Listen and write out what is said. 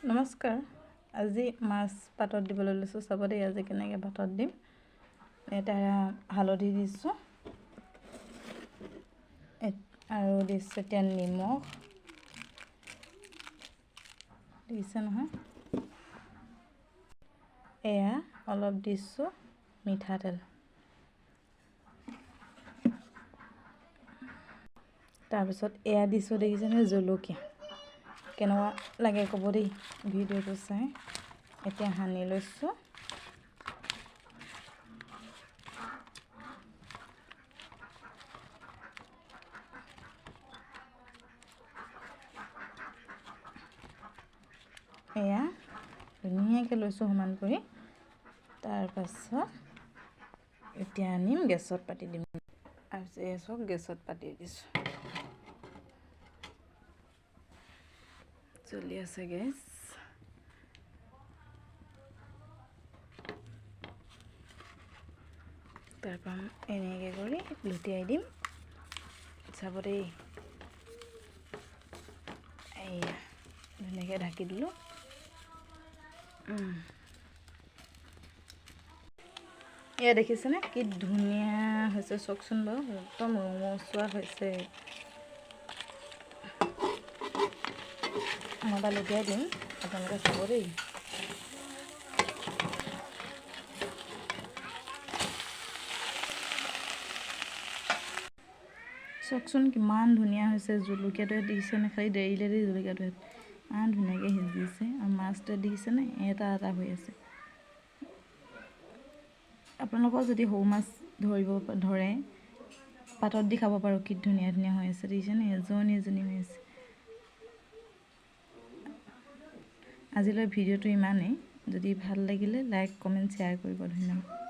নমস্কাৰ। আজি মাছ পাতত দিবলৈ লৈছোঁ। চাব দেই আজি কেনেকৈ পাতত দিম। এটা হালধি দিছোঁ আৰু দিছোঁ এতিয়া নিমখ দিছে নহয়। এয়া অলপ দিছোঁ মিঠাতেল, তাৰপিছত এয়া দিছোঁ দেখিছেনে জলকীয়া। কেনেকুৱা লাগে ক'ব দেই ভিডিঅ'টো চাই। এতিয়া সানি লৈছোঁ। এয়া ধুনীয়াকৈ লৈছোঁ সমান কৰি। তাৰপাছত এতিয়া আনিম গেছত পাতি দিম। তাৰপিছত এই চব গেছত পাতি দিছোঁ। চলি আছে গেছ। তাৰপৰা এনেকৈ কৰি লুটিয়াই দিম। চাব দেই, এয়া ধুনীয়াকৈ ঢাকি দিলোঁ। এয়া দেখিছেনে কি ধুনীয়া হৈছে, চাওকচোন বাৰু, একদম ৰঙচুৱা হৈছে। মই এটা লুটিয়াই দিম, আপোনালোকে চাব দেই। চাওকচোন কিমান ধুনীয়া হৈছে। জলকীয়াটোৱে দিছেনে, খালি দেৰিলে দেই জলকীয়াটোৱে ইমান ধুনীয়াকৈ সিজিছে। আৰু মাছটোৱে দিছেনে এটা এটা হৈ আছে। আপোনালোকৰ যদি সৰু মাছ ধৰে পাতত দি খাব পাৰোঁ। কি ধুনীয়া ধুনীয়া হৈ আছে দেখিছেনে, এজনী এজনী হৈ আছে। আজিলৈ ভিডিঅ'টো ইমানেই। যদি ভাল লাগিলে লাইক কমেণ্ট শ্বেয়াৰ কৰিব। ধন্যবাদ।